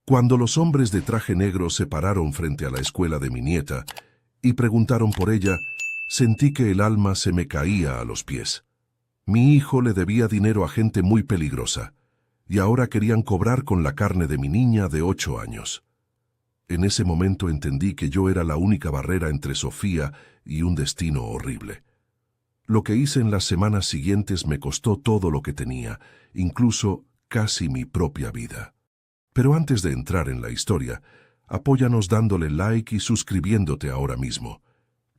Cuando los hombres de traje negro se pararon frente a la escuela de mi nieta y preguntaron por ella, sentí que el alma se me caía a los pies. Mi hijo le debía dinero a gente muy peligrosa, y ahora querían cobrar con la carne de mi niña de 8 años. En ese momento entendí que yo era la única barrera entre Sofía y un destino horrible. Lo que hice en las semanas siguientes me costó todo lo que tenía, incluso casi mi propia vida. Pero antes de entrar en la historia, apóyanos dándole like y suscribiéndote ahora mismo.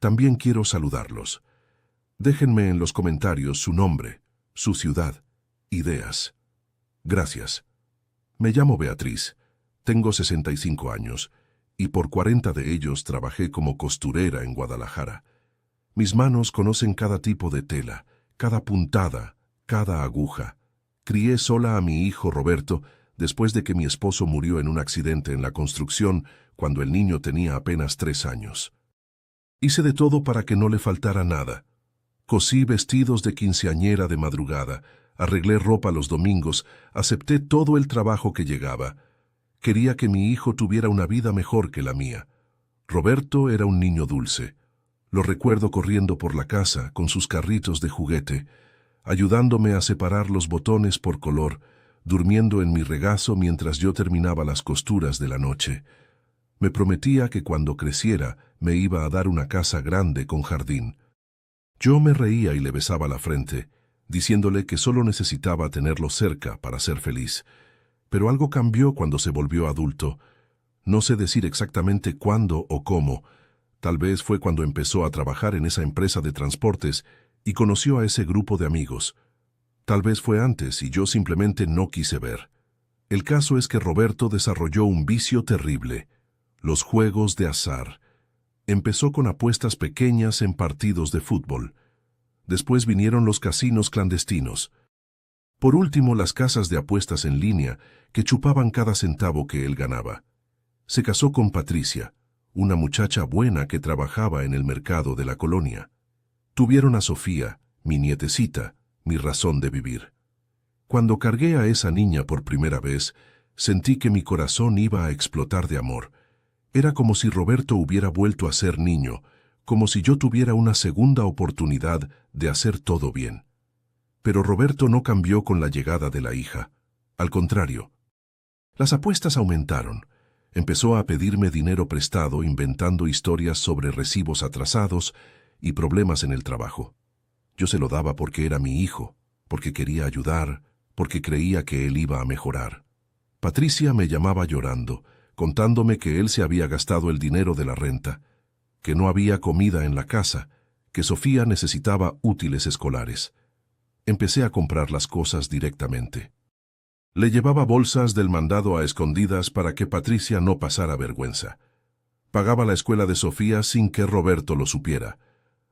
También quiero saludarlos. Déjenme en los comentarios su nombre, su ciudad, ideas. Gracias. Me llamo Beatriz, tengo 65 años, y por 40 de ellos trabajé como costurera en Guadalajara. Mis manos conocen cada tipo de tela, cada puntada, cada aguja. Crié sola a mi hijo Roberto después de que mi esposo murió en un accidente en la construcción cuando el niño tenía apenas 3 años. Hice de todo para que no le faltara nada. Cosí vestidos de quinceañera de madrugada, arreglé ropa los domingos, acepté todo el trabajo que llegaba. Quería que mi hijo tuviera una vida mejor que la mía. Roberto era un niño dulce. Lo recuerdo corriendo por la casa con sus carritos de juguete, ayudándome a separar los botones por color, durmiendo en mi regazo mientras yo terminaba las costuras de la noche. Me prometía que cuando creciera me iba a dar una casa grande con jardín. Yo me reía y le besaba la frente, diciéndole que solo necesitaba tenerlo cerca para ser feliz. Pero algo cambió cuando se volvió adulto. No sé decir exactamente cuándo o cómo. Tal vez fue cuando empezó a trabajar en esa empresa de transportes y conoció a ese grupo de amigos. Tal vez fue antes y yo simplemente no quise ver. El caso es que Roberto desarrolló un vicio terrible: los juegos de azar. Empezó con apuestas pequeñas en partidos de fútbol. Después vinieron los casinos clandestinos. Por último, las casas de apuestas en línea que chupaban cada centavo que él ganaba. Se casó con Patricia, una muchacha buena que trabajaba en el mercado de la colonia. Tuvieron a Sofía, mi nietecita, mi razón de vivir. Cuando cargué a esa niña por primera vez, sentí que mi corazón iba a explotar de amor. Era como si Roberto hubiera vuelto a ser niño, como si yo tuviera una segunda oportunidad de hacer todo bien. Pero Roberto no cambió con la llegada de la hija. Al contrario. Las apuestas aumentaron. Empezó a pedirme dinero prestado inventando historias sobre recibos atrasados y problemas en el trabajo. Yo se lo daba porque era mi hijo, porque quería ayudar, porque creía que él iba a mejorar. Patricia me llamaba llorando, contándome que él se había gastado el dinero de la renta, que no había comida en la casa, que Sofía necesitaba útiles escolares. Empecé a comprar las cosas directamente. Le llevaba bolsas del mandado a escondidas para que Patricia no pasara vergüenza. Pagaba la escuela de Sofía sin que Roberto lo supiera.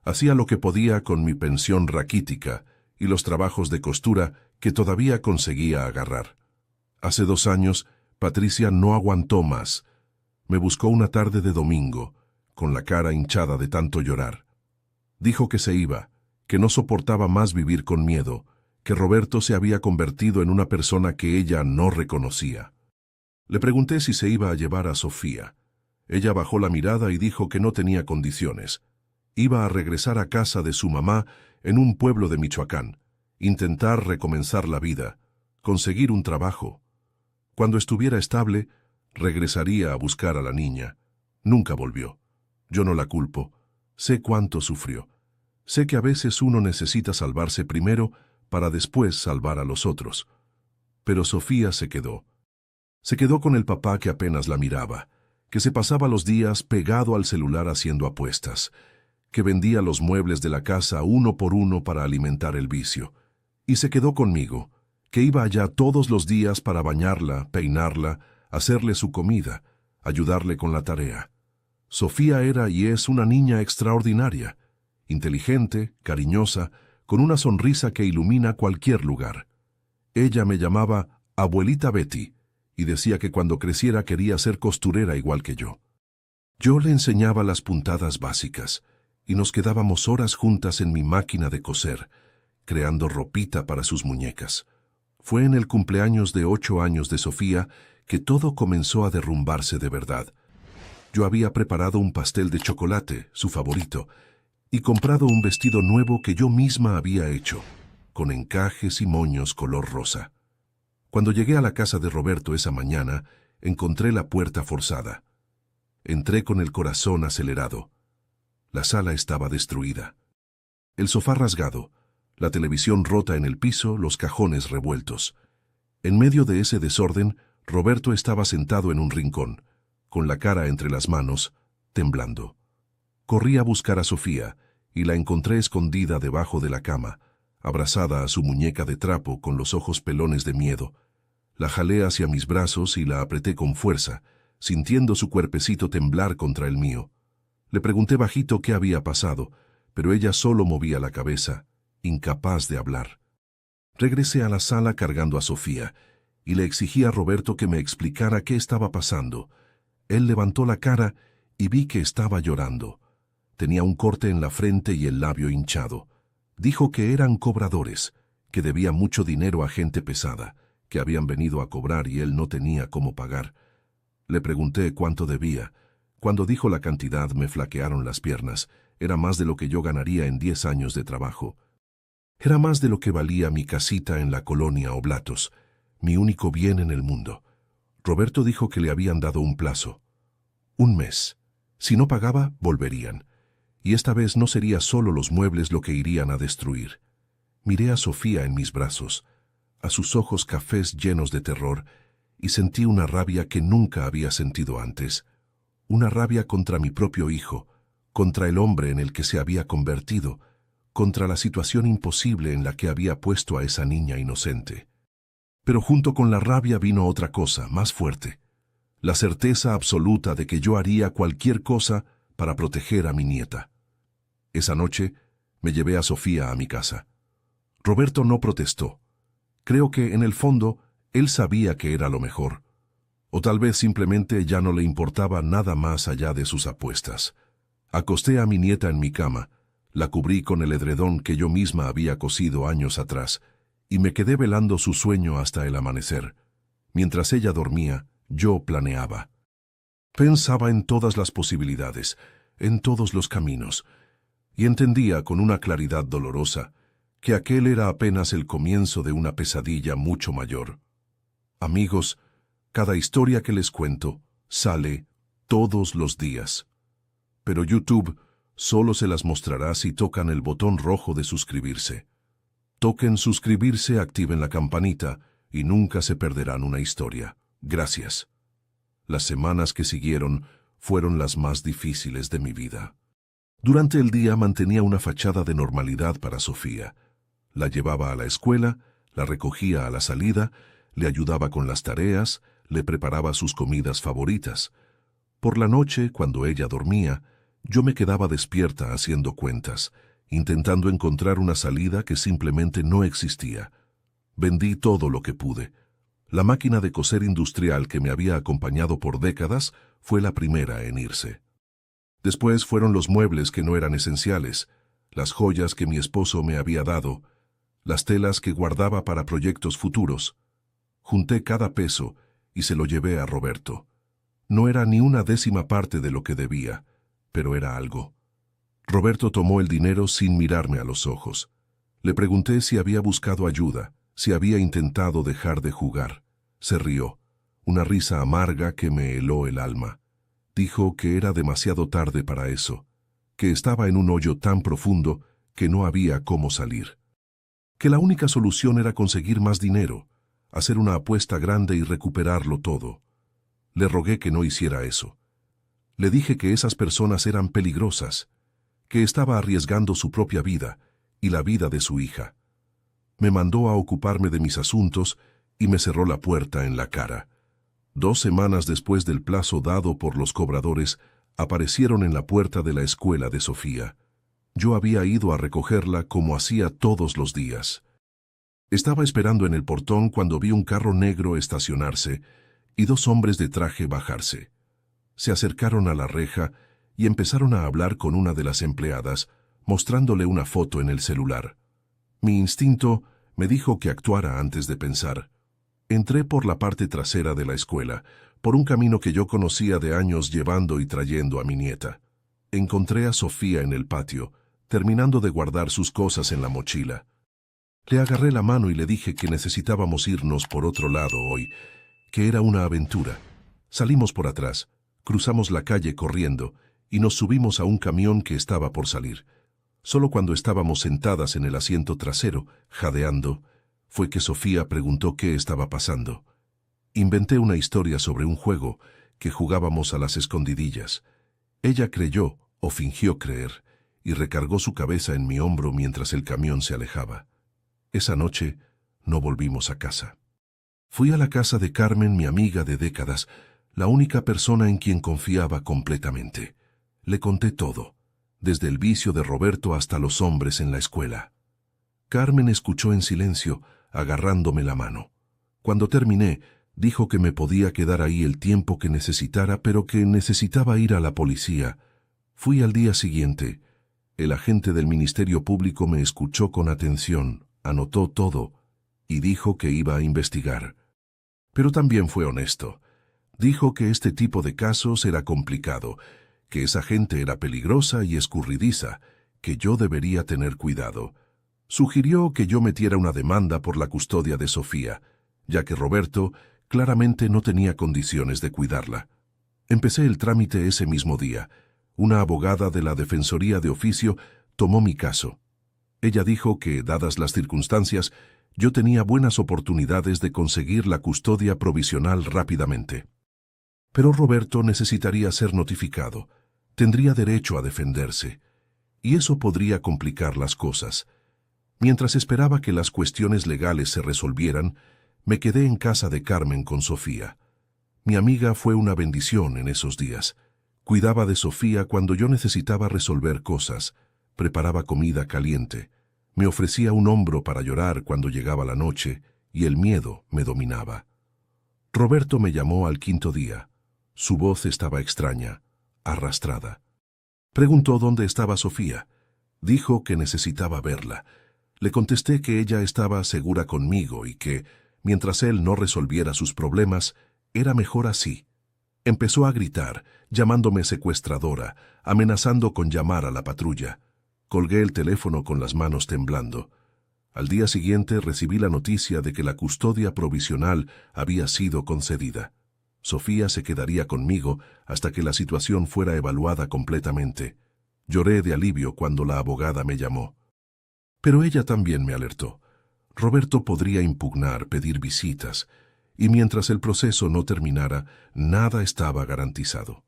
Hacía lo que podía con mi pensión raquítica y los trabajos de costura que todavía conseguía agarrar. Hace 2 años, Patricia no aguantó más. Me buscó una tarde de domingo, con la cara hinchada de tanto llorar. Dijo que se iba, que no soportaba más vivir con miedo, que Roberto se había convertido en una persona que ella no reconocía. Le pregunté si se iba a llevar a Sofía. Ella bajó la mirada y dijo que no tenía condiciones. Iba a regresar a casa de su mamá en un pueblo de Michoacán, intentar recomenzar la vida, conseguir un trabajo. Cuando estuviera estable, regresaría a buscar a la niña. Nunca volvió. Yo no la culpo. Sé cuánto sufrió. Sé que a veces uno necesita salvarse primero para después salvar a los otros. Pero Sofía se quedó. Se quedó con el papá que apenas la miraba, que se pasaba los días pegado al celular haciendo apuestas, que vendía los muebles de la casa uno por uno para alimentar el vicio. Y se quedó conmigo, que iba allá todos los días para bañarla, peinarla, hacerle su comida, ayudarle con la tarea. Sofía era y es una niña extraordinaria, inteligente, cariñosa, con una sonrisa que ilumina cualquier lugar. Ella me llamaba Abuelita Betty y decía que cuando creciera quería ser costurera igual que yo. Yo le enseñaba las puntadas básicas y nos quedábamos horas juntas en mi máquina de coser, creando ropita para sus muñecas. Fue en el cumpleaños de 8 años de Sofía que todo comenzó a derrumbarse de verdad. Yo había preparado un pastel de chocolate, su favorito, y comprado un vestido nuevo que yo misma había hecho, con encajes y moños color rosa. Cuando llegué a la casa de Roberto esa mañana, encontré la puerta forzada. Entré con el corazón acelerado. La sala estaba destruida. El sofá rasgado, la televisión rota en el piso, los cajones revueltos. En medio de ese desorden, Roberto estaba sentado en un rincón, con la cara entre las manos, temblando. Corrí a buscar a Sofía y la encontré escondida debajo de la cama, abrazada a su muñeca de trapo con los ojos pelones de miedo. La jalé hacia mis brazos y la apreté con fuerza, sintiendo su cuerpecito temblar contra el mío. Le pregunté bajito qué había pasado, pero ella solo movía la cabeza, incapaz de hablar. Regresé a la sala cargando a Sofía y le exigí a Roberto que me explicara qué estaba pasando. Él levantó la cara y vi que estaba llorando. Tenía un corte en la frente y el labio hinchado. Dijo que eran cobradores, que debía mucho dinero a gente pesada, que habían venido a cobrar y él no tenía cómo pagar. Le pregunté cuánto debía. Cuando dijo la cantidad me flaquearon las piernas. Era más de lo que yo ganaría en 10 años de trabajo. Era más de lo que valía mi casita en la colonia Oblatos, mi único bien en el mundo. Roberto dijo que le habían dado un plazo. 1 mes. Si no pagaba, volverían. Y esta vez no sería solo los muebles lo que irían a destruir. Miré a Sofía en mis brazos, a sus ojos cafés llenos de terror, y sentí una rabia que nunca había sentido antes. Una rabia contra mi propio hijo, contra el hombre en el que se había convertido, contra la situación imposible en la que había puesto a esa niña inocente. Pero junto con la rabia vino otra cosa, más fuerte. La certeza absoluta de que yo haría cualquier cosa para proteger a mi nieta. Esa noche me llevé a Sofía a mi casa. Roberto no protestó. Creo que, en el fondo, él sabía que era lo mejor. O tal vez simplemente ya no le importaba nada más allá de sus apuestas. Acosté a mi nieta en mi cama, la cubrí con el edredón que yo misma había cosido años atrás, y me quedé velando su sueño hasta el amanecer. Mientras ella dormía, yo planeaba. Pensaba en todas las posibilidades, en todos los caminos, y entendía con una claridad dolorosa que aquel era apenas el comienzo de una pesadilla mucho mayor. Amigos, cada historia que les cuento sale todos los días. Pero YouTube solo se las mostrará si tocan el botón rojo de suscribirse. Toquen suscribirse, activen la campanita y nunca se perderán una historia. Gracias. Las semanas que siguieron fueron las más difíciles de mi vida. Durante el día mantenía una fachada de normalidad para Sofía. La llevaba a la escuela, la recogía a la salida, le ayudaba con las tareas, le preparaba sus comidas favoritas. Por la noche, cuando ella dormía, yo me quedaba despierta haciendo cuentas, intentando encontrar una salida que simplemente no existía. Vendí todo lo que pude. La máquina de coser industrial que me había acompañado por décadas fue la primera en irse. Después fueron los muebles que no eran esenciales, las joyas que mi esposo me había dado, las telas que guardaba para proyectos futuros. Junté cada peso y se lo llevé a Roberto. No era ni una décima parte de lo que debía, pero era algo. Roberto tomó el dinero sin mirarme a los ojos. Le pregunté si había buscado ayuda, si había intentado dejar de jugar. Se rió, una risa amarga que me heló el alma. Dijo que era demasiado tarde para eso, que estaba en un hoyo tan profundo que no había cómo salir. Que la única solución era conseguir más dinero, hacer una apuesta grande y recuperarlo todo. Le rogué que no hiciera eso. Le dije que esas personas eran peligrosas, que estaba arriesgando su propia vida y la vida de su hija. Me mandó a ocuparme de mis asuntos y me cerró la puerta en la cara. 2 semanas después del plazo dado por los cobradores, aparecieron en la puerta de la escuela de Sofía. Yo había ido a recogerla como hacía todos los días. Estaba esperando en el portón cuando vi un carro negro estacionarse y 2 hombres de traje bajarse. Se acercaron a la reja y empezaron a hablar con una de las empleadas, mostrándole una foto en el celular. Mi instinto me dijo que actuara antes de pensar. Entré por la parte trasera de la escuela, por un camino que yo conocía de años llevando y trayendo a mi nieta. Encontré a Sofía en el patio, terminando de guardar sus cosas en la mochila. Le agarré la mano y le dije que necesitábamos irnos por otro lado hoy, que era una aventura. Salimos por atrás, cruzamos la calle corriendo y nos subimos a un camión que estaba por salir. Solo cuando estábamos sentadas en el asiento trasero, jadeando, fue que Sofía preguntó qué estaba pasando. Inventé una historia sobre un juego que jugábamos a las escondidillas. Ella creyó, o fingió creer, y recargó su cabeza en mi hombro mientras el camión se alejaba. Esa noche no volvimos a casa. Fui a la casa de Carmen, mi amiga de décadas, la única persona en quien confiaba completamente. Le conté todo, desde el vicio de Roberto hasta los hombres en la escuela. Carmen escuchó en silencio, agarrándome la mano. Cuando terminé, dijo que me podía quedar ahí el tiempo que necesitara, pero que necesitaba ir a la policía. Fui al día siguiente. El agente del Ministerio Público me escuchó con atención, anotó todo y dijo que iba a investigar. Pero también fue honesto. Dijo que este tipo de casos era complicado, que esa gente era peligrosa y escurridiza, que yo debería tener cuidado. Sugirió que yo metiera una demanda por la custodia de Sofía, ya que Roberto claramente no tenía condiciones de cuidarla. Empecé el trámite ese mismo día. Una abogada de la Defensoría de Oficio tomó mi caso. Ella dijo que, dadas las circunstancias, yo tenía buenas oportunidades de conseguir la custodia provisional rápidamente. Pero Roberto necesitaría ser notificado, tendría derecho a defenderse, y eso podría complicar las cosas. Mientras esperaba que las cuestiones legales se resolvieran, me quedé en casa de Carmen con Sofía. Mi amiga fue una bendición en esos días. Cuidaba de Sofía cuando yo necesitaba resolver cosas, preparaba comida caliente, me ofrecía un hombro para llorar cuando llegaba la noche y el miedo me dominaba. Roberto me llamó al quinto día. Su voz estaba extraña, arrastrada. Preguntó dónde estaba Sofía. Dijo que necesitaba verla. Le contesté que ella estaba segura conmigo y que, mientras él no resolviera sus problemas, era mejor así. Empezó a gritar, llamándome secuestradora, amenazando con llamar a la patrulla. Colgué el teléfono con las manos temblando. Al día siguiente recibí la noticia de que la custodia provisional había sido concedida. Sofía se quedaría conmigo hasta que la situación fuera evaluada completamente. Lloré de alivio cuando la abogada me llamó. Pero ella también me alertó. Roberto podría impugnar, pedir visitas, y mientras el proceso no terminara, nada estaba garantizado.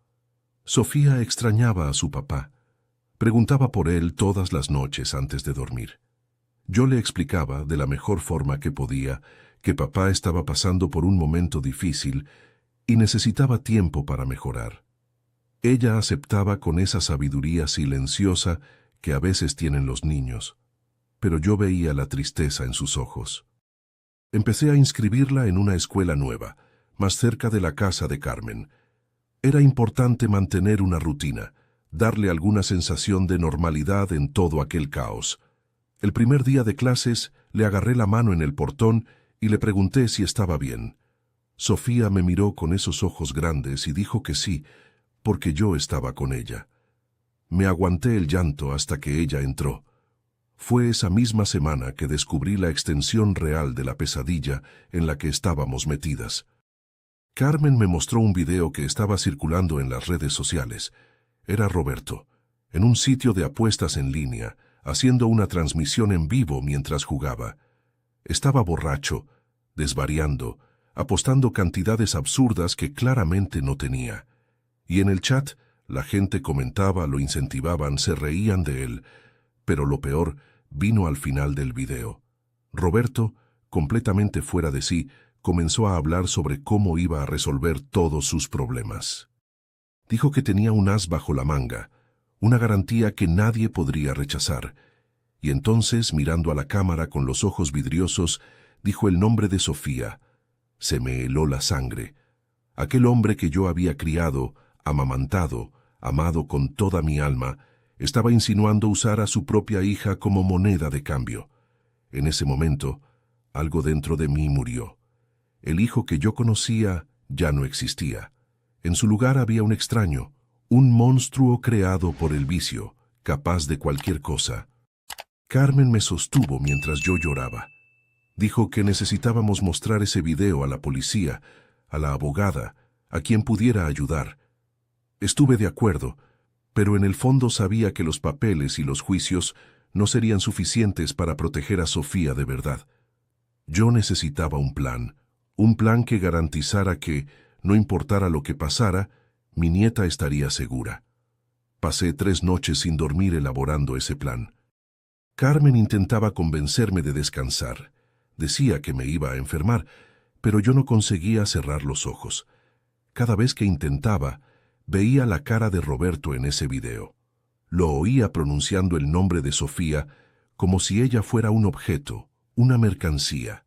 Sofía extrañaba a su papá. Preguntaba por él todas las noches antes de dormir. Yo le explicaba, de la mejor forma que podía, que papá estaba pasando por un momento difícil y necesitaba tiempo para mejorar. Ella aceptaba con esa sabiduría silenciosa que a veces tienen los niños, pero yo veía la tristeza en sus ojos. Empecé a inscribirla en una escuela nueva, más cerca de la casa de Carmen. Era importante mantener una rutina, darle alguna sensación de normalidad en todo aquel caos. El primer día de clases le agarré la mano en el portón y le pregunté si estaba bien. Sofía me miró con esos ojos grandes y dijo que sí, porque yo estaba con ella. Me aguanté el llanto hasta que ella entró. Fue esa misma semana que descubrí la extensión real de la pesadilla en la que estábamos metidas. Carmen me mostró un video que estaba circulando en las redes sociales. Era Roberto, en un sitio de apuestas en línea, haciendo una transmisión en vivo mientras jugaba. Estaba borracho, desvariando, apostando cantidades absurdas que claramente no tenía. Y en el chat, la gente comentaba, lo incentivaban, se reían de él. Pero lo peor vino al final del video. Roberto, completamente fuera de sí, comenzó a hablar sobre cómo iba a resolver todos sus problemas. Dijo que tenía un as bajo la manga, una garantía que nadie podría rechazar. Y entonces, mirando a la cámara con los ojos vidriosos, dijo el nombre de Sofía. Se me heló la sangre. Aquel hombre que yo había criado, amamantado, amado con toda mi alma, estaba insinuando usar a su propia hija como moneda de cambio. En ese momento, algo dentro de mí murió. El hijo que yo conocía ya no existía. En su lugar había un extraño, un monstruo creado por el vicio, capaz de cualquier cosa. Carmen me sostuvo mientras yo lloraba. Dijo que necesitábamos mostrar ese video a la policía, a la abogada, a quien pudiera ayudar. Estuve de acuerdo, pero en el fondo sabía que los papeles y los juicios no serían suficientes para proteger a Sofía de verdad. Yo necesitaba un plan que garantizara que, no importara lo que pasara, mi nieta estaría segura. Pasé 3 noches sin dormir elaborando ese plan. Carmen intentaba convencerme de descansar. Decía que me iba a enfermar, pero yo no conseguía cerrar los ojos. Cada vez que intentaba, veía la cara de Roberto en ese video. Lo oía pronunciando el nombre de Sofía como si ella fuera un objeto, una mercancía.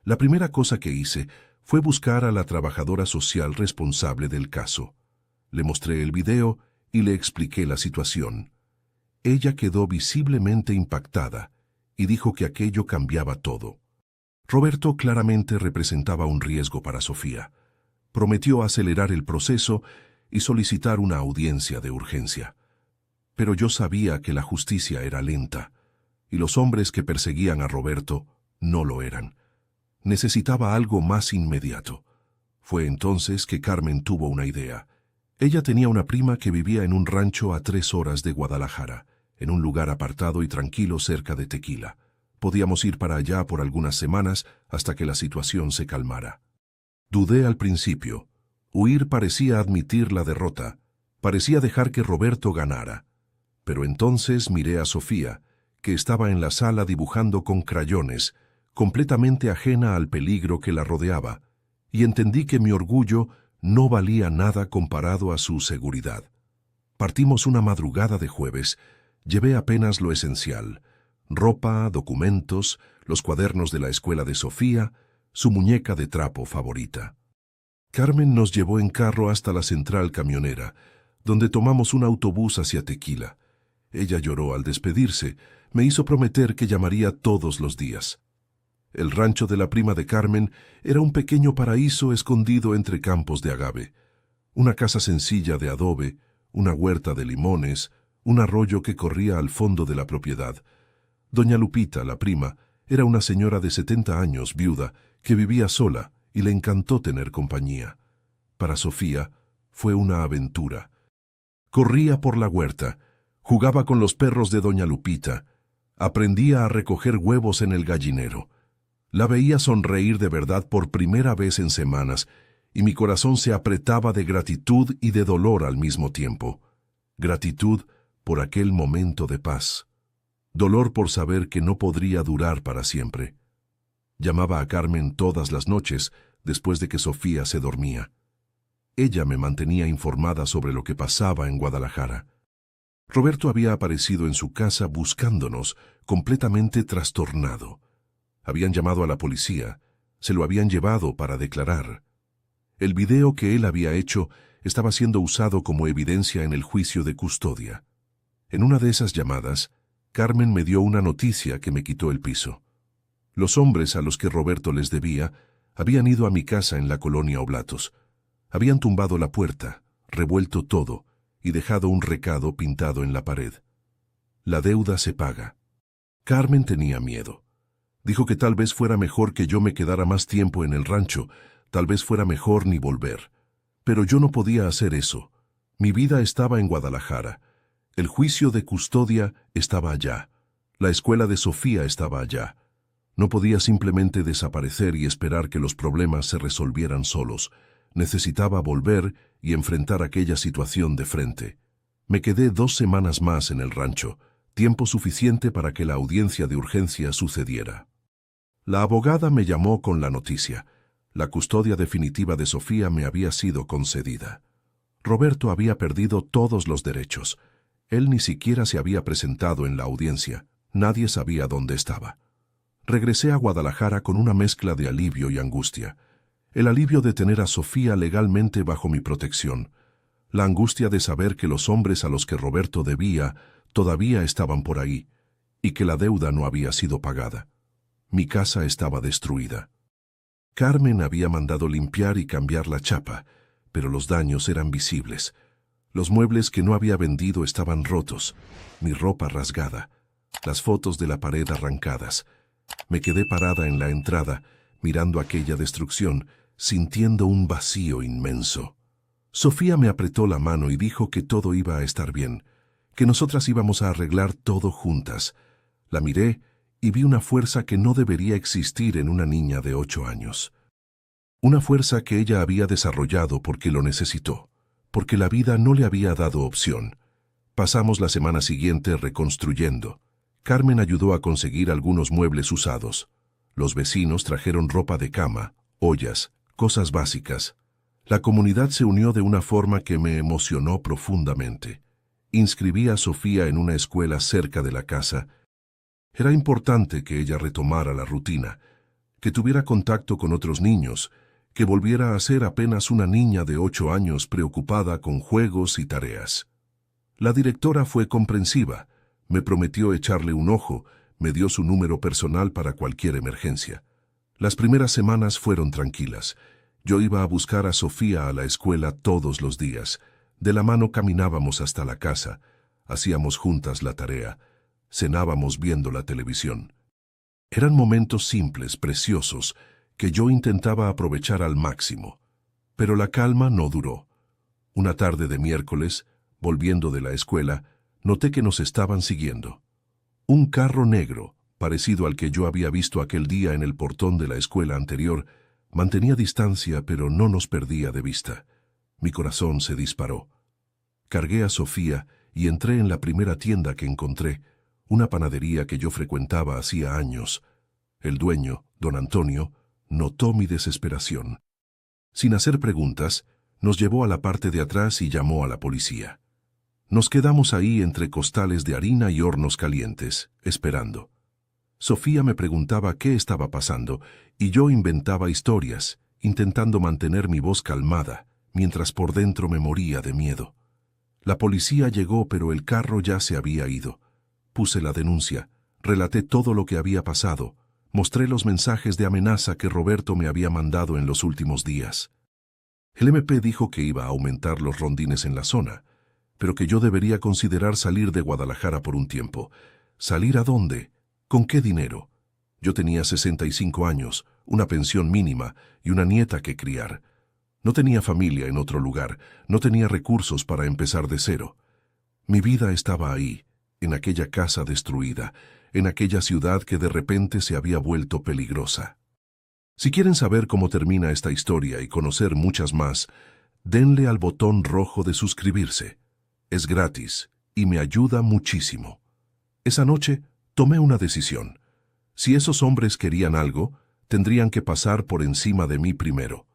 La primera cosa que hice fue buscar a la trabajadora social responsable del caso. Le mostré el video y le expliqué la situación. Ella quedó visiblemente impactada y dijo que aquello cambiaba todo. Roberto claramente representaba un riesgo para Sofía. Prometió acelerar el proceso y solicitar una audiencia de urgencia. Pero yo sabía que la justicia era lenta, y los hombres que perseguían a Roberto no lo eran. Necesitaba algo más inmediato. Fue entonces que Carmen tuvo una idea. Ella tenía una prima que vivía en un rancho a 3 horas de Guadalajara, en un lugar apartado y tranquilo cerca de Tequila. Podíamos ir para allá por algunas semanas hasta que la situación se calmara. Dudé al principio. Huir parecía admitir la derrota, parecía dejar que Roberto ganara. Pero entonces miré a Sofía, que estaba en la sala dibujando con crayones, completamente ajena al peligro que la rodeaba, y entendí que mi orgullo no valía nada comparado a su seguridad. Partimos una madrugada de jueves. Llevé apenas lo esencial: ropa, documentos, los cuadernos de la escuela de Sofía, su muñeca de trapo favorita. Carmen nos llevó en carro hasta la central camionera, donde tomamos un autobús hacia Tequila. Ella lloró al despedirse, me hizo prometer que llamaría todos los días. El rancho de la prima de Carmen era un pequeño paraíso escondido entre campos de agave. Una casa sencilla de adobe, una huerta de limones, un arroyo que corría al fondo de la propiedad. Doña Lupita, la prima, era una señora de 70 años, viuda, que vivía sola y le encantó tener compañía. Para Sofía fue una aventura. Corría por la huerta, jugaba con los perros de Doña Lupita, aprendía a recoger huevos en el gallinero. La veía sonreír de verdad por primera vez en semanas, y mi corazón se apretaba de gratitud y de dolor al mismo tiempo. Gratitud por aquel momento de paz. Dolor por saber que no podría durar para siempre. Llamaba a Carmen todas las noches después de que Sofía se dormía. Ella me mantenía informada sobre lo que pasaba en Guadalajara. Roberto había aparecido en su casa buscándonos, completamente trastornado. Habían llamado a la policía, se lo habían llevado para declarar. El video que él había hecho estaba siendo usado como evidencia en el juicio de custodia. En una de esas llamadas, Carmen me dio una noticia que me quitó el piso. Los hombres a los que Roberto les debía habían ido a mi casa en la colonia Oblatos. Habían tumbado la puerta, revuelto todo y dejado un recado pintado en la pared. La deuda se paga. Carmen tenía miedo. Dijo que tal vez fuera mejor que yo me quedara más tiempo en el rancho, tal vez fuera mejor ni volver. Pero yo no podía hacer eso. Mi vida estaba en Guadalajara. El juicio de custodia estaba allá. La escuela de Sofía estaba allá. No podía simplemente desaparecer y esperar que los problemas se resolvieran solos. Necesitaba volver y enfrentar aquella situación de frente. Me quedé 2 semanas más en el rancho, tiempo suficiente para que la audiencia de urgencia sucediera. La abogada me llamó con la noticia. La custodia definitiva de Sofía me había sido concedida. Roberto había perdido todos los derechos. Él ni siquiera se había presentado en la audiencia. Nadie sabía dónde estaba. Regresé a Guadalajara con una mezcla de alivio y angustia. El alivio de tener a Sofía legalmente bajo mi protección. La angustia de saber que los hombres a los que Roberto debía todavía estaban por ahí, y que la deuda no había sido pagada. Mi casa estaba destruida. Carmen había mandado limpiar y cambiar la chapa, pero los daños eran visibles. Los muebles que no había vendido estaban rotos, mi ropa rasgada, las fotos de la pared arrancadas. Me quedé parada en la entrada, mirando aquella destrucción, sintiendo un vacío inmenso. Sofía me apretó la mano y dijo que todo iba a estar bien, que nosotras íbamos a arreglar todo juntas. La miré y vi una fuerza que no debería existir en una niña de 8 años. Una fuerza que ella había desarrollado porque lo necesitó, porque la vida no le había dado opción. Pasamos la semana siguiente reconstruyendo. Carmen ayudó a conseguir algunos muebles usados. Los vecinos trajeron ropa de cama, ollas, cosas básicas. La comunidad se unió de una forma que me emocionó profundamente. Inscribí a Sofía en una escuela cerca de la casa. Era importante que ella retomara la rutina, que tuviera contacto con otros niños, que volviera a ser apenas una niña de 8 años preocupada con juegos y tareas. La directora fue comprensiva, me prometió echarle un ojo, me dio su número personal para cualquier emergencia. Las primeras semanas fueron tranquilas. Yo iba a buscar a Sofía a la escuela todos los días. De la mano caminábamos hasta la casa, hacíamos juntas la tarea, cenábamos viendo la televisión. Eran momentos simples, preciosos, que yo intentaba aprovechar al máximo. Pero la calma no duró. Una tarde de miércoles, volviendo de la escuela, noté que nos estaban siguiendo. Un carro negro, parecido al que yo había visto aquel día en el portón de la escuela anterior, mantenía distancia pero no nos perdía de vista. Mi corazón se disparó. Cargué a Sofía y entré en la primera tienda que encontré, una panadería que yo frecuentaba hacía años. El dueño, don Antonio, notó mi desesperación. Sin hacer preguntas, nos llevó a la parte de atrás y llamó a la policía. Nos quedamos ahí entre costales de harina y hornos calientes, esperando. Sofía me preguntaba qué estaba pasando y yo inventaba historias, intentando mantener mi voz calmada, mientras por dentro me moría de miedo. La policía llegó, pero el carro ya se había ido. Puse la denuncia, relaté todo lo que había pasado, mostré los mensajes de amenaza que Roberto me había mandado en los últimos días. El MP dijo que iba a aumentar los rondines en la zona, pero que yo debería considerar salir de Guadalajara por un tiempo. ¿Salir a dónde? ¿Con qué dinero? Yo tenía 65 años, una pensión mínima y una nieta que criar. No tenía familia en otro lugar, no tenía recursos para empezar de cero. Mi vida estaba ahí, en aquella casa destruida, en aquella ciudad que de repente se había vuelto peligrosa. Si quieren saber cómo termina esta historia y conocer muchas más, denle al botón rojo de suscribirse. Es gratis y me ayuda muchísimo. Esa noche tomé una decisión. Si esos hombres querían algo, tendrían que pasar por encima de mí primero.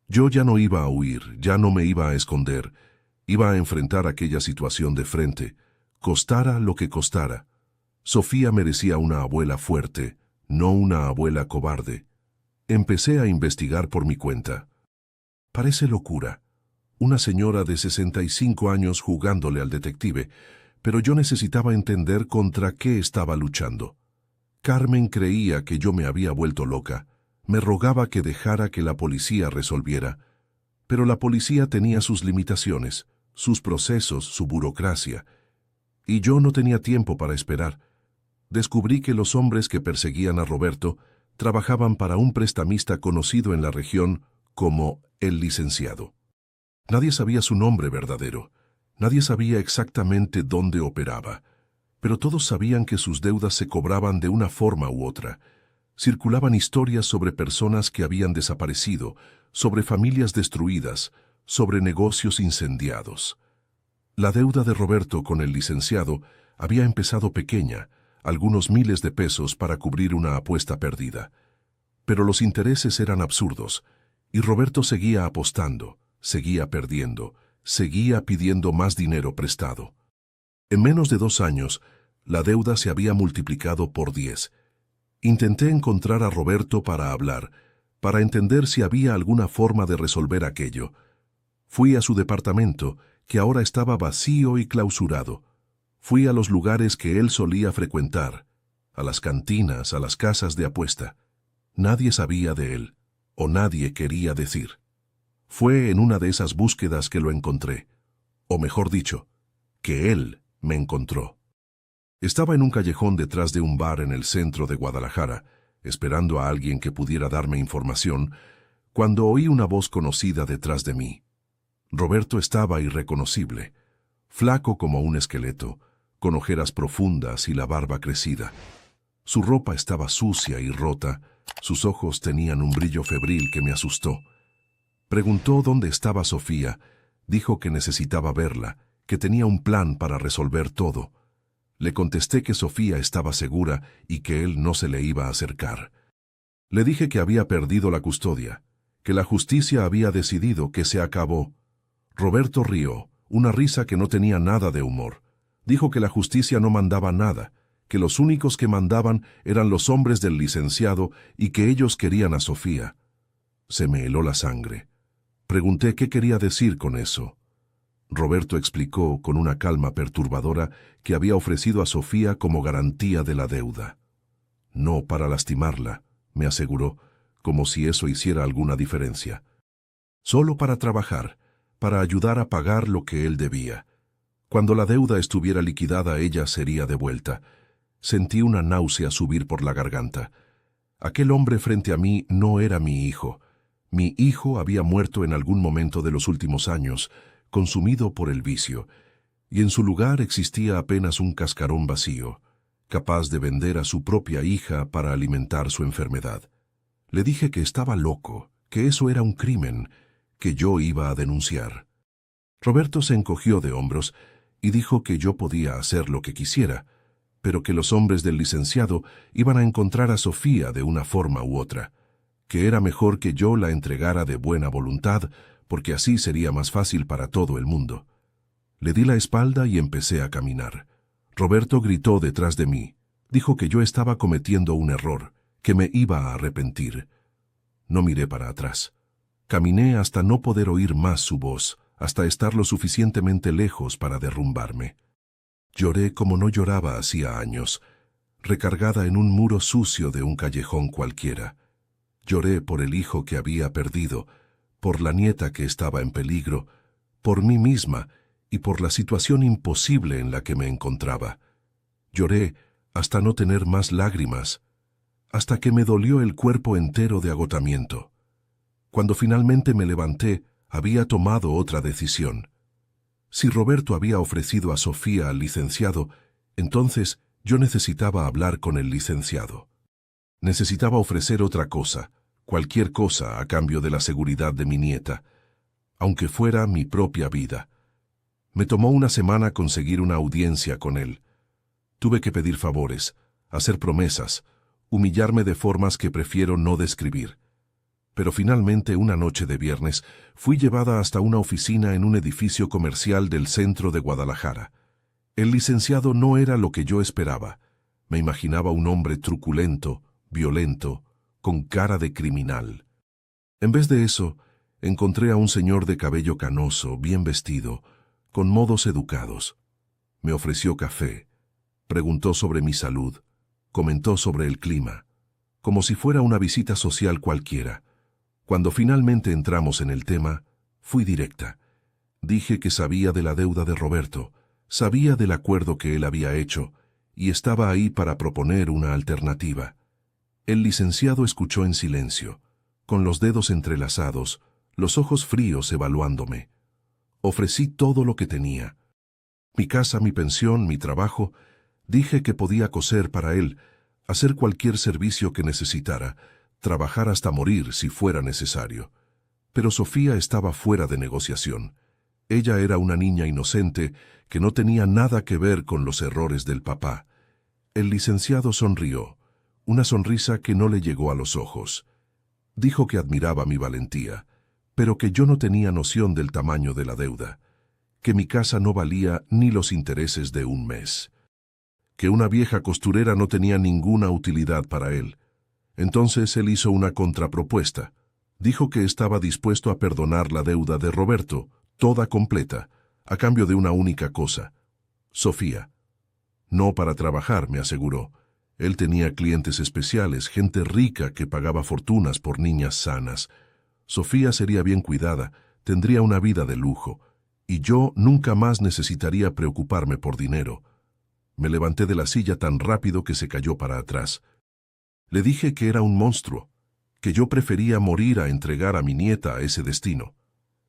Yo ya no iba a huir, ya no me iba a esconder, iba a enfrentar aquella situación de frente, costara lo que costara. Sofía merecía una abuela fuerte, no una abuela cobarde. Empecé a investigar por mi cuenta. Parece locura. Una señora de 65 años jugándole al detective, pero yo necesitaba entender contra qué estaba luchando. Carmen creía que yo me había vuelto loca. Me rogaba que dejara que la policía resolviera. Pero la policía tenía sus limitaciones, sus procesos, su burocracia. Y yo no tenía tiempo para esperar. Descubrí que los hombres que perseguían a Roberto trabajaban para un prestamista conocido en la región como el licenciado. Nadie sabía su nombre verdadero, nadie sabía exactamente dónde operaba, pero todos sabían que sus deudas se cobraban de una forma u otra. Circulaban historias sobre personas que habían desaparecido, sobre familias destruidas, sobre negocios incendiados. La deuda de Roberto con el licenciado había empezado pequeña, algunos miles de pesos para cubrir una apuesta perdida. Pero los intereses eran absurdos, y Roberto seguía apostando, seguía perdiendo, seguía pidiendo más dinero prestado. En menos de 2 años, la deuda se había multiplicado por 10. Intenté encontrar a Roberto para hablar, para entender si había alguna forma de resolver aquello. Fui a su departamento, que ahora estaba vacío y clausurado. Fui a los lugares que él solía frecuentar, a las cantinas, a las casas de apuesta. Nadie sabía de él. o nadie quería decir. Fue en una de esas búsquedas que lo encontré, o mejor dicho, que él me encontró. Estaba en un callejón detrás de un bar en el centro de Guadalajara, esperando a alguien que pudiera darme información, cuando oí una voz conocida detrás de mí. Roberto estaba irreconocible, flaco como un esqueleto, con ojeras profundas y la barba crecida. Su ropa estaba sucia y rota, sus ojos tenían un brillo febril que me asustó. Preguntó dónde estaba Sofía, dijo que necesitaba verla, que tenía un plan para resolver todo. Le contesté que Sofía estaba segura y que él no se le iba a acercar. Le dije que había perdido la custodia, que la justicia había decidido que se acabó. Roberto rió, una risa que no tenía nada de humor. Dijo que la justicia no mandaba nada, que los únicos que mandaban eran los hombres del licenciado y que ellos querían a Sofía. Se me heló la sangre. Pregunté qué quería decir con eso. Roberto explicó con una calma perturbadora que había ofrecido a Sofía como garantía de la deuda. No para lastimarla, me aseguró, como si eso hiciera alguna diferencia. Solo para trabajar, para ayudar a pagar lo que él debía. Cuando la deuda estuviera liquidada, ella sería devuelta. Sentí una náusea subir por la garganta. Aquel hombre frente a mí no era mi hijo. Mi hijo había muerto en algún momento de los últimos años, consumido por el vicio, y en su lugar existía apenas un cascarón vacío, capaz de vender a su propia hija para alimentar su enfermedad. Le dije que estaba loco, que eso era un crimen, que yo iba a denunciar. Roberto se encogió de hombros y dijo que yo podía hacer lo que quisiera, pero que los hombres del licenciado iban a encontrar a Sofía de una forma u otra, que era mejor que yo la entregara de buena voluntad, porque así sería más fácil para todo el mundo. Le di la espalda y empecé a caminar. Roberto gritó detrás de mí. Dijo que yo estaba cometiendo un error, que me iba a arrepentir. No miré para atrás. Caminé hasta no poder oír más su voz, hasta estar lo suficientemente lejos para derrumbarme. Lloré como no lloraba hacía años, recargada en un muro sucio de un callejón cualquiera. Lloré por el hijo que había perdido, por la nieta que estaba en peligro, por mí misma y por la situación imposible en la que me encontraba. Lloré hasta no tener más lágrimas, hasta que me dolió el cuerpo entero de agotamiento. Cuando finalmente me levanté, había tomado otra decisión. Si Roberto había ofrecido a Sofía al licenciado, entonces yo necesitaba hablar con el licenciado. Necesitaba ofrecer otra cosa, cualquier cosa a cambio de la seguridad de mi nieta, aunque fuera mi propia vida. Me tomó una semana conseguir una audiencia con él. Tuve que pedir favores, hacer promesas, humillarme de formas que prefiero no describir. Pero finalmente, una noche de viernes, fui llevada hasta una oficina en un edificio comercial del centro de Guadalajara. El licenciado no era lo que yo esperaba. Me imaginaba un hombre truculento, violento, con cara de criminal. En vez de eso, encontré a un señor de cabello canoso, bien vestido, con modos educados. Me ofreció café, preguntó sobre mi salud, comentó sobre el clima, como si fuera una visita social cualquiera. Cuando finalmente entramos en el tema, fui directa. Dije que sabía de la deuda de Roberto, sabía del acuerdo que él había hecho, y estaba ahí para proponer una alternativa. El licenciado escuchó en silencio, con los dedos entrelazados, los ojos fríos evaluándome. Ofrecí todo lo que tenía. Mi casa, mi pensión, mi trabajo. Dije que podía coser para él, hacer cualquier servicio que necesitara, trabajar hasta morir si fuera necesario. Pero Sofía estaba fuera de negociación. Ella era una niña inocente que no tenía nada que ver con los errores del papá. El licenciado sonrió, una sonrisa que no le llegó a los ojos. Dijo que admiraba mi valentía, pero que yo no tenía noción del tamaño de la deuda, que mi casa no valía ni los intereses de un mes, que una vieja costurera no tenía ninguna utilidad para él. Entonces él hizo una contrapropuesta. Dijo que estaba dispuesto a perdonar la deuda de Roberto, toda completa, a cambio de una única cosa: Sofía. No para trabajar, me aseguró. Él tenía clientes especiales, gente rica que pagaba fortunas por niñas sanas. Sofía sería bien cuidada, tendría una vida de lujo, y yo nunca más necesitaría preocuparme por dinero. Me levanté de la silla tan rápido que se cayó para atrás. Le dije que era un monstruo, que yo prefería morir a entregar a mi nieta a ese destino.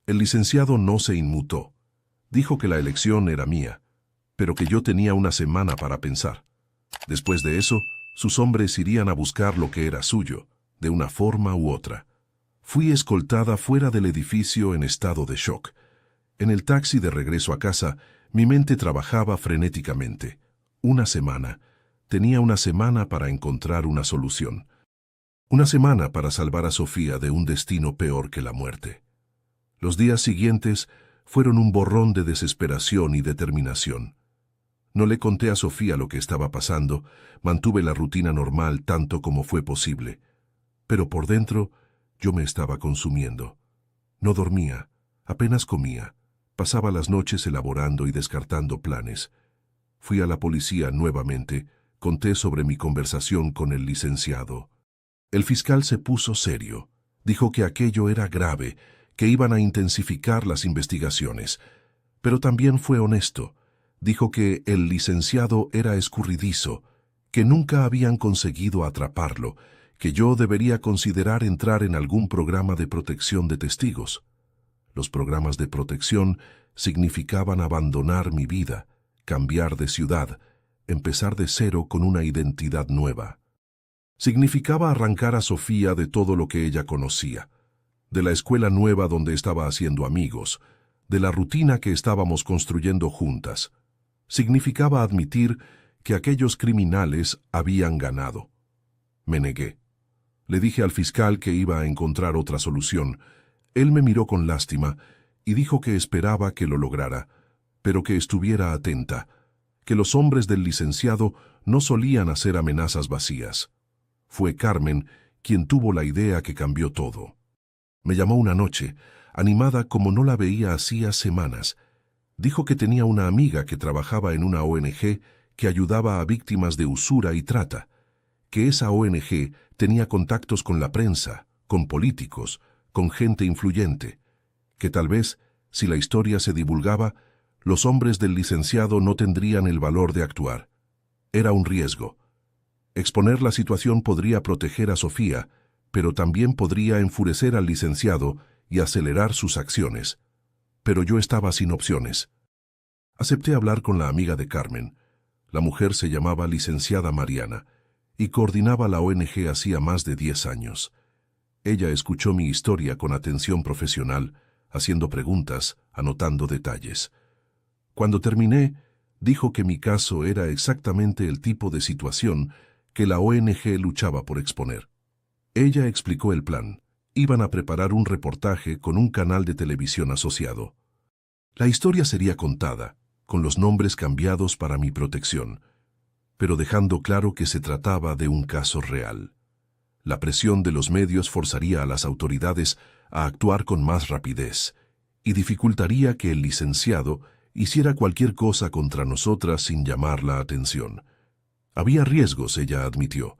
El licenciado no se inmutó. Dijo que la elección era mía, pero que yo tenía una semana para pensar. Después de eso, sus hombres irían a buscar lo que era suyo, de una forma u otra. Fui escoltada fuera del edificio en estado de shock. En el taxi de regreso a casa, mi mente trabajaba frenéticamente. Una semana. Tenía una semana para encontrar una solución. Una semana para salvar a Sofía de un destino peor que la muerte. Los días siguientes fueron un borrón de desesperación y determinación. No le conté a Sofía lo que estaba pasando, mantuve la rutina normal tanto como fue posible. Pero por dentro, yo me estaba consumiendo. No dormía, apenas comía. Pasaba las noches elaborando y descartando planes. Fui a la policía nuevamente, conté sobre mi conversación con el licenciado. El fiscal se puso serio. Dijo que aquello era grave, que iban a intensificar las investigaciones. Pero también fue honesto. Dijo que el licenciado era escurridizo, que nunca habían conseguido atraparlo, que yo debería considerar entrar en algún programa de protección de testigos. Los programas de protección significaban abandonar mi vida, cambiar de ciudad, empezar de cero con una identidad nueva. Significaba arrancar a Sofía de todo lo que ella conocía, de la escuela nueva donde estaba haciendo amigos, de la rutina que estábamos construyendo juntas. Significaba admitir que aquellos criminales habían ganado. Me negué. Le dije al fiscal que iba a encontrar otra solución. Él me miró con lástima y dijo que esperaba que lo lograra, pero que estuviera atenta, que los hombres del licenciado no solían hacer amenazas vacías. Fue Carmen quien tuvo la idea que cambió todo. Me llamó una noche, animada como no la veía hacía semanas. Dijo que tenía una amiga que trabajaba en una ONG que ayudaba a víctimas de usura y trata, que esa ONG tenía contactos con la prensa, con políticos, con gente influyente, que tal vez, si la historia se divulgaba, los hombres del licenciado no tendrían el valor de actuar. Era un riesgo. Exponer la situación podría proteger a Sofía, pero también podría enfurecer al licenciado y acelerar sus acciones. Pero yo estaba sin opciones. Acepté hablar con la amiga de Carmen. La mujer se llamaba licenciada Mariana y coordinaba la ONG hacía más de 10 años. Ella escuchó mi historia con atención profesional, haciendo preguntas, anotando detalles. Cuando terminé, dijo que mi caso era exactamente el tipo de situación que la ONG luchaba por exponer. Ella explicó el plan. Iban a preparar un reportaje con un canal de televisión asociado. La historia sería contada, con los nombres cambiados para mi protección, pero dejando claro que se trataba de un caso real. La presión de los medios forzaría a las autoridades a actuar con más rapidez y dificultaría que el licenciado hiciera cualquier cosa contra nosotras sin llamar la atención. Había riesgos, ella admitió.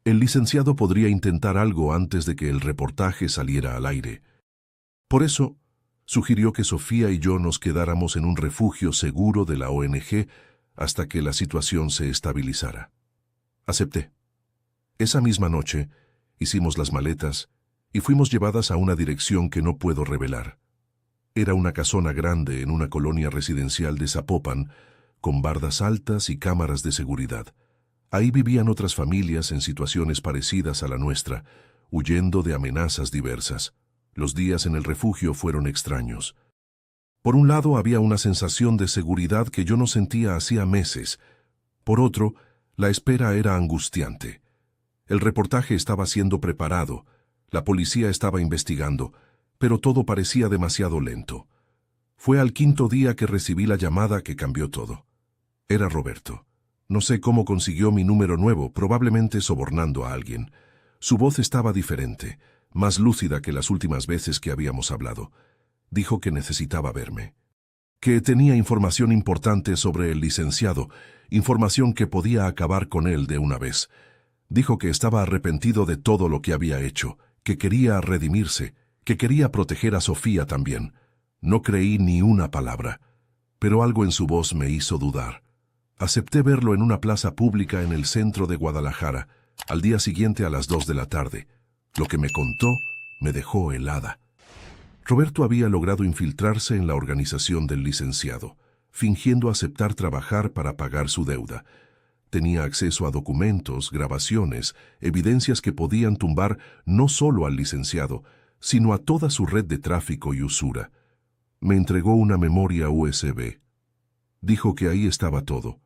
El licenciado podría intentar algo antes de que el reportaje saliera al aire. Por eso, sugirió que Sofía y yo nos quedáramos en un refugio seguro de la ONG hasta que la situación se estabilizara. Acepté. Esa misma noche, hicimos las maletas y fuimos llevadas a una dirección que no puedo revelar. Era una casona grande en una colonia residencial de Zapopan, con bardas altas y cámaras de seguridad. Ahí vivían otras familias en situaciones parecidas a la nuestra, huyendo de amenazas diversas. Los días en el refugio fueron extraños. Por un lado había una sensación de seguridad que yo no sentía hacía meses. Por otro, la espera era angustiante. El reportaje estaba siendo preparado, la policía estaba investigando, pero todo parecía demasiado lento. Fue al 5.º día que recibí la llamada que cambió todo. Era Roberto. No sé cómo consiguió mi número nuevo, probablemente sobornando a alguien. Su voz estaba diferente, más lúcida que las últimas veces que habíamos hablado. Dijo que necesitaba verme. que tenía información importante sobre el licenciado, información que podía acabar con él de una vez. Dijo que estaba arrepentido de todo lo que había hecho, que quería redimirse, que quería proteger a Sofía también. No creí ni una palabra, pero algo en su voz me hizo dudar. Acepté verlo en una plaza pública en el centro de Guadalajara, al día siguiente a las 2 de la tarde. Lo que me contó me dejó helada. Roberto había logrado infiltrarse en la organización del licenciado, fingiendo aceptar trabajar para pagar su deuda. Tenía acceso a documentos, grabaciones, evidencias que podían tumbar no solo al licenciado, sino a toda su red de tráfico y usura. Me entregó una memoria USB. Dijo que ahí estaba todo.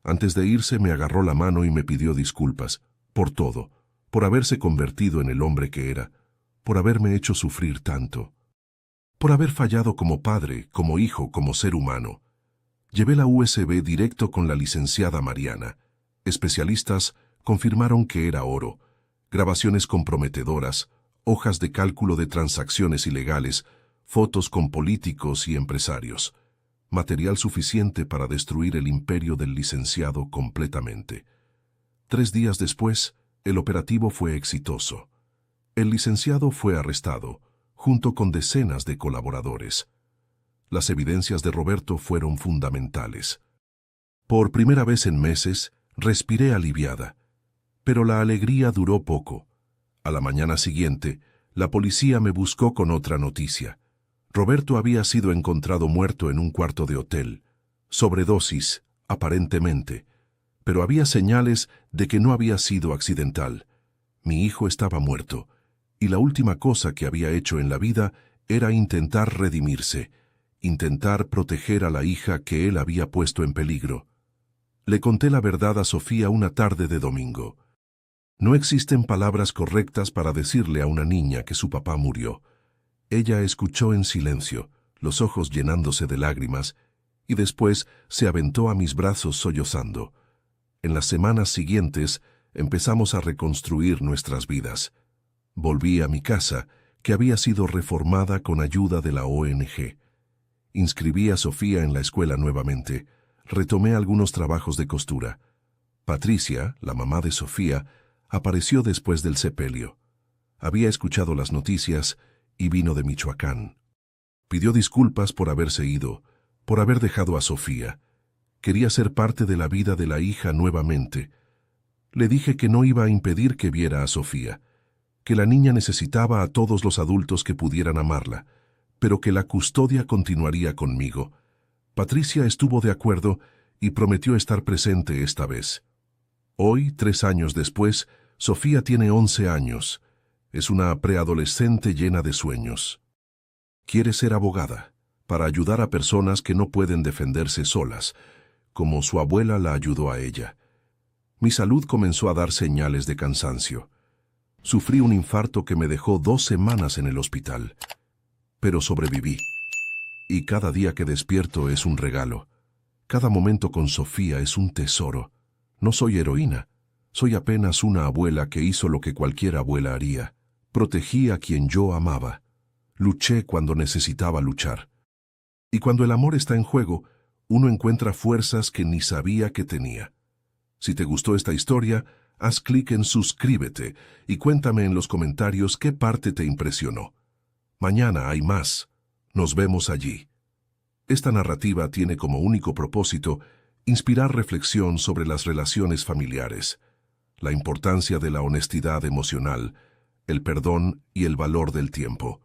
Antes de irse me agarró la mano y me pidió disculpas, por todo, por haberse convertido en el hombre que era, por haberme hecho sufrir tanto, por haber fallado como padre, como hijo, como ser humano. Llevé la USB directo con la licenciada Mariana. Especialistas confirmaron que era oro, grabaciones comprometedoras, hojas de cálculo de transacciones ilegales, fotos con políticos y empresarios. Material suficiente para destruir el imperio del licenciado completamente. 3 días después, el operativo fue exitoso. El licenciado fue arrestado, junto con decenas de colaboradores. Las evidencias de Roberto fueron fundamentales. Por primera vez en meses, respiré aliviada, pero la alegría duró poco. A la mañana siguiente, la policía me buscó con otra noticia. Roberto había sido encontrado muerto en un cuarto de hotel. Sobredosis, aparentemente, pero había señales de que no había sido accidental. Mi hijo estaba muerto, y la última cosa que había hecho en la vida era intentar redimirse, intentar proteger a la hija que él había puesto en peligro. Le conté la verdad a Sofía una tarde de domingo. No existen palabras correctas para decirle a una niña que su papá murió. Ella escuchó en silencio, los ojos llenándose de lágrimas, y después se aventó a mis brazos sollozando. En las semanas siguientes empezamos a reconstruir nuestras vidas. Volví a mi casa, que había sido reformada con ayuda de la ONG. Inscribí a Sofía en la escuela nuevamente. Retomé algunos trabajos de costura. Patricia, la mamá de Sofía, apareció después del sepelio. Había escuchado las noticias y vino de Michoacán. Pidió disculpas por haberse ido, por haber dejado a Sofía. Quería ser parte de la vida de la hija nuevamente. Le dije que no iba a impedir que viera a Sofía, que la niña necesitaba a todos los adultos que pudieran amarla, pero que la custodia continuaría conmigo. Patricia estuvo de acuerdo y prometió estar presente esta vez. Hoy, 3 años después, Sofía tiene 11 años. Es una preadolescente llena de sueños. Quiere ser abogada, para ayudar a personas que no pueden defenderse solas, como su abuela la ayudó a ella. Mi salud comenzó a dar señales de cansancio. Sufrí un infarto que me dejó 2 semanas en el hospital, pero sobreviví. Y cada día que despierto es un regalo. Cada momento con Sofía es un tesoro. No soy heroína, soy apenas una abuela que hizo lo que cualquier abuela haría. Protegí a quien yo amaba. Luché cuando necesitaba luchar. Y cuando el amor está en juego, uno encuentra fuerzas que ni sabía que tenía. Si te gustó esta historia, haz clic en suscríbete y cuéntame en los comentarios qué parte te impresionó. Mañana hay más. Nos vemos allí. Esta narrativa tiene como único propósito inspirar reflexión sobre las relaciones familiares, la importancia de la honestidad emocional, el perdón y el valor del tiempo.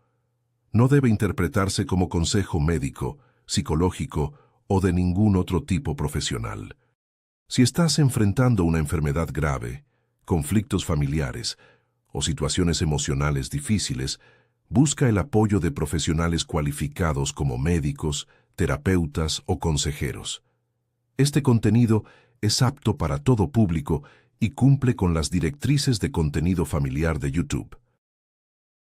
No debe interpretarse como consejo médico, psicológico o de ningún otro tipo profesional. Si estás enfrentando una enfermedad grave, conflictos familiares o situaciones emocionales difíciles, busca el apoyo de profesionales cualificados como médicos, terapeutas o consejeros. Este contenido es apto para todo público y cumple con las directrices de contenido familiar de YouTube.